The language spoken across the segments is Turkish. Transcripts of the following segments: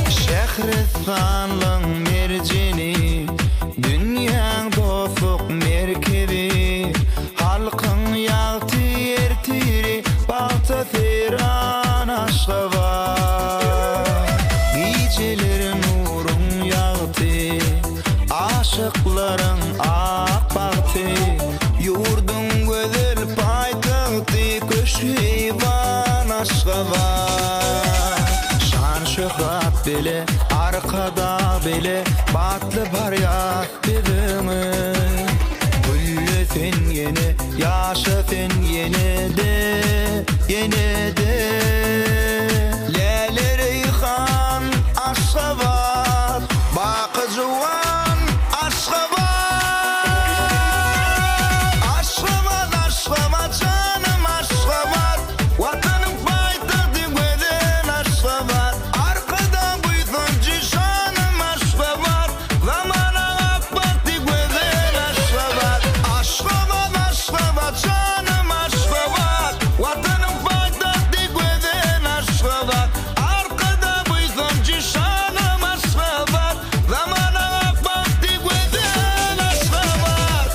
Şehristanlığın mercini, dünyanın dostluk merkebi, halkın yağtı ertiri, balta firan aşkı var. Gecelerin nurun yağtı, aşıkların ak baktı, yurdun güzel paytahtı, köş heyvan aşkı var. Şan şöhret bile, arkada bile, batlı baryat dedimi. Gülletin yeni, yaşatın yeni de, yeni de. Lale Reyhan aşkı var, bakıcıvan aşkı var. Aşkı var, aşkı var, canım aşkı var. Vatanın paytahtı güzel aşkı var. Arkada buyduğunca şanım aşkı var. Zamana AK Parti güzel aşkı var. Aşkı var, aşkı var, canım aşkı var. Vatanın paytahtı güzel aşkı var. Arkada buyduğunca şanım aşkı var. Zamana AK Parti güzel aşkı var.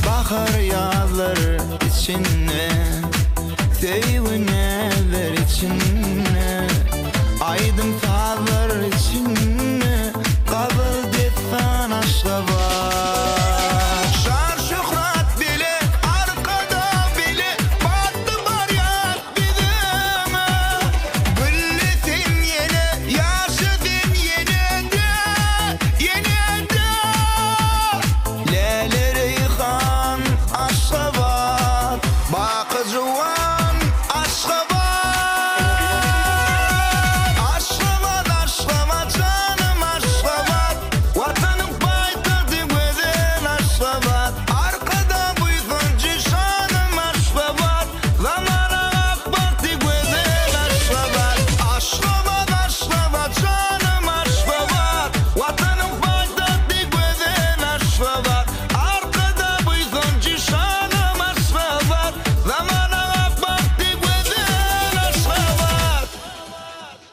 Bahar yazlar içinde, sevgiler içinde.